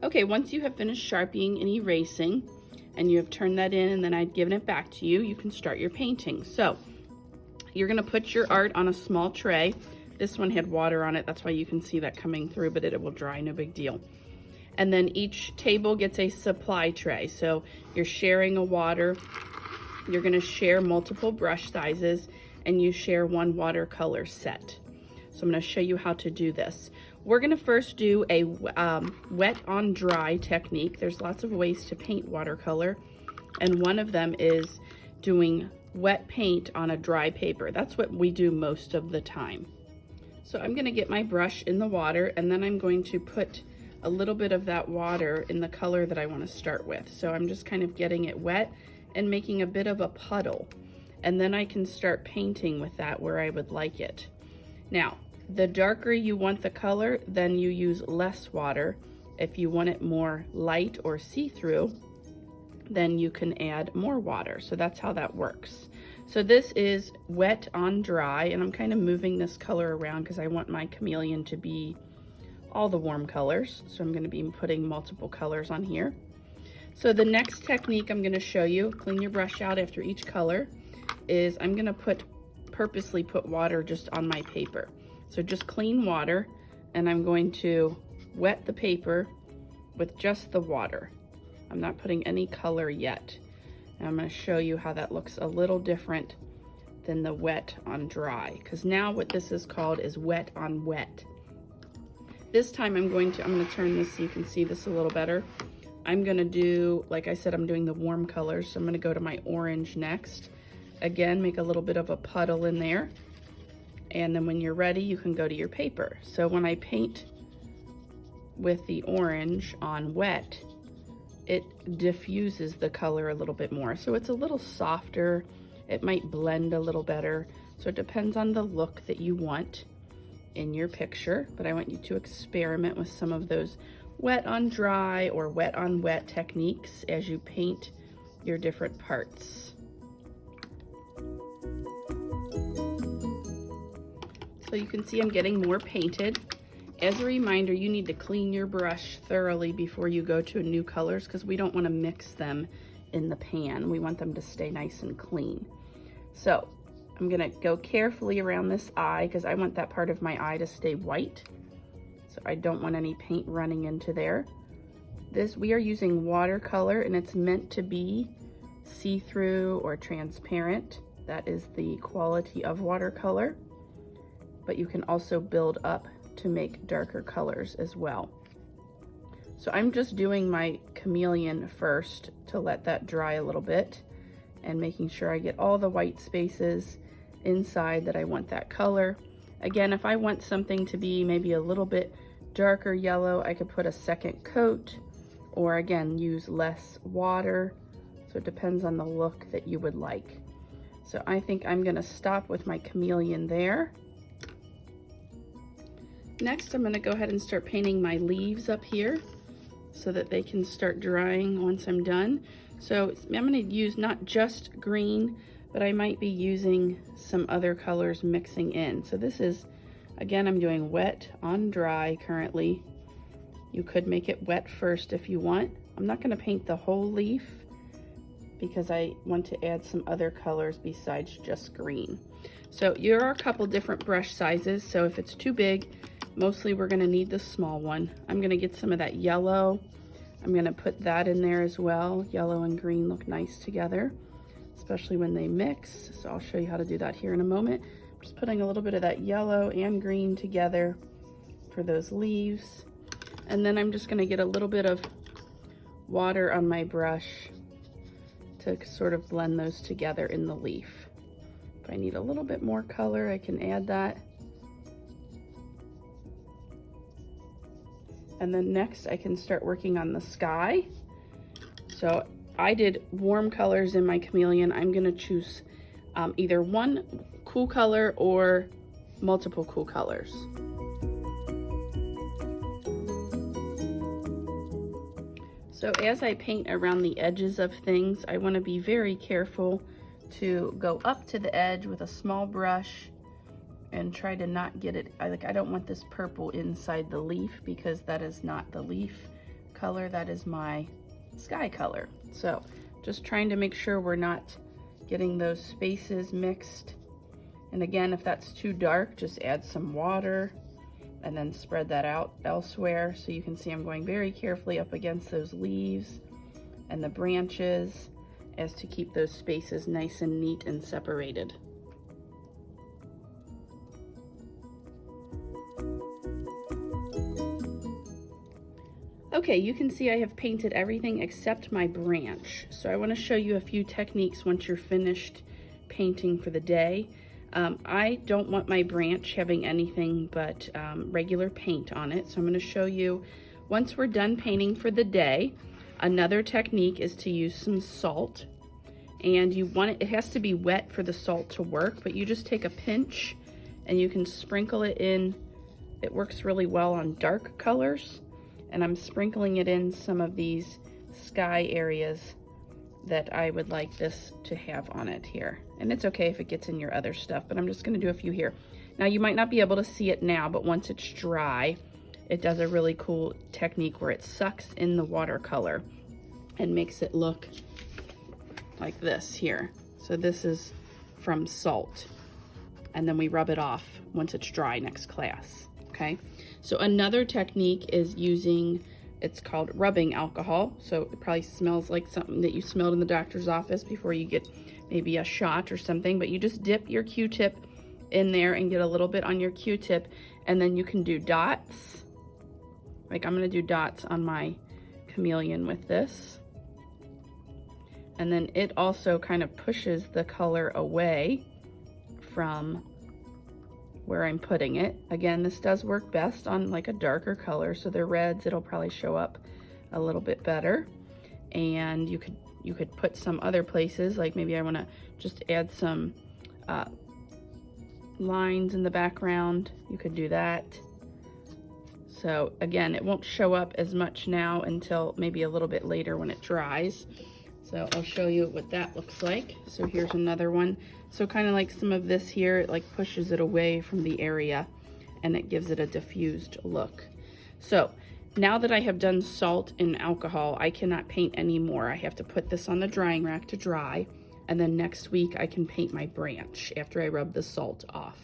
Okay, once you have finished sharpening and erasing, and you have turned that in and then I've given it back to you, you can start your painting. So you're gonna put your art on a small tray. This one had water on it, that's why you can see that coming through, but it will dry, no big deal. And then each table gets a supply tray. So you're sharing a water, you're gonna share multiple brush sizes, and you share one watercolor set. So I'm gonna show you how to do this. We're gonna first do a wet on dry technique. There's lots of ways to paint watercolor, and one of them is doing wet paint on a dry paper. That's what we do most of the time. So I'm gonna get my brush in the water, and then I'm going to put a little bit of that water in the color that I wanna start with. So I'm just kind of getting it wet and making a bit of a puddle. And then I can start painting with that where I would like it. Now, the darker you want the color, then you use less water. If you want it more light or see-through, then you can add more water. So that's how that works. So this is wet on dry, and I'm kind of moving this color around because I want my chameleon to be all the warm colors. So I'm going to be putting multiple colors on here. So the next technique I'm going to show you, clean your brush out after each color, is I'm going to purposely put water just on my paper. So just clean water, and I'm going to wet the paper with just the water. I'm not putting any color yet. And I'm going to show you how that looks a little different than the wet on dry, because now what this is called is wet on wet. This time I'm going to turn this so you can see this a little better. I'm going to do, like I said, I'm doing the warm colors, so I'm going to go to my orange next. Again, make a little bit of a puddle in there. And then when you're ready, you can go to your paper. So when I paint with the orange on wet, it diffuses the color a little bit more. So it's a little softer. It might blend a little better. So it depends on the look that you want in your picture. But I want you to experiment with some of those wet on dry or wet on wet techniques as you paint your different parts. So you can see I'm getting more painted. As a reminder, you need to clean your brush thoroughly before you go to new colors, because we don't want to mix them in the pan. We want them to stay nice and clean. So I'm gonna go carefully around this eye because I want that part of my eye to stay white. So I don't want any paint running into there. We are using watercolor, and it's meant to be see-through or transparent. That is the quality of watercolor. But you can also build up to make darker colors as well. So I'm just doing my chameleon first to let that dry a little bit, and making sure I get all the white spaces inside that I want that color. Again, if I want something to be maybe a little bit darker yellow, I could put a second coat, or again, use less water. So it depends on the look that you would like. So I think I'm gonna stop with my chameleon there. Next, I'm gonna go ahead and start painting my leaves up here so that they can start drying once I'm done. So I'm gonna use not just green, but I might be using some other colors mixing in. So this is, again, I'm doing wet on dry currently. You could make it wet first if you want. I'm not gonna paint the whole leaf because I want to add some other colors besides just green. So there are a couple different brush sizes. So if it's too big, mostly we're gonna need the small one. I'm gonna get some of that yellow. I'm gonna put that in there as well. Yellow and green look nice together, especially when they mix. So I'll show you how to do that here in a moment. I'm just putting a little bit of that yellow and green together for those leaves. And then I'm just gonna get a little bit of water on my brush to sort of blend those together in the leaf. If I need a little bit more color, I can add that. And then next I can start working on the sky. So I did warm colors in my chameleon. I'm gonna choose either one cool color or multiple cool colors. So as I paint around the edges of things, I wanna be very careful to go up to the edge with a small brush and try to not get it, I don't want this purple inside the leaf because that is not the leaf color, that is my sky color. So just trying to make sure we're not getting those spaces mixed. And again, if that's too dark, just add some water and then spread that out elsewhere. So you can see I'm going very carefully up against those leaves and the branches as to keep those spaces nice and neat and separated. Okay, you can see I have painted everything except my branch. So I want to show you a few techniques once you're finished painting for the day. I don't want my branch having anything but regular paint on it. So I'm going to show you, once we're done painting for the day, another technique is to use some salt. And you want it has to be wet for the salt to work, but you just take a pinch and you can sprinkle it in. It works really well on dark colors. And I'm sprinkling it in some of these sky areas that I would like this to have on it here. And it's okay if it gets in your other stuff, but I'm just gonna do a few here. Now you might not be able to see it now, but once it's dry, it does a really cool technique where it sucks in the watercolor and makes it look like this here. So this is from salt. And then we rub it off once it's dry next class, okay? So another technique is using, it's called rubbing alcohol. So it probably smells like something that you smelled in the doctor's office before you get maybe a shot or something, but you just dip your Q-tip in there and get a little bit on your Q-tip, and then you can do dots. Like I'm gonna do dots on my chameleon with this. And then it also kind of pushes the color away from where I'm putting it. Again, this does work best on like a darker color, so the reds, it'll probably show up a little bit better. And you could put some other places, like maybe I want to just add some lines in the background. You could do that. So again, it won't show up as much now until maybe a little bit later when it dries. So I'll show you what that looks like. So here's another one. So kind of like some of this here, it like pushes it away from the area and it gives it a diffused look. So now that I have done salt and alcohol, I cannot paint anymore. I have to put this on the drying rack to dry, and then next week I can paint my branch after I rub the salt off.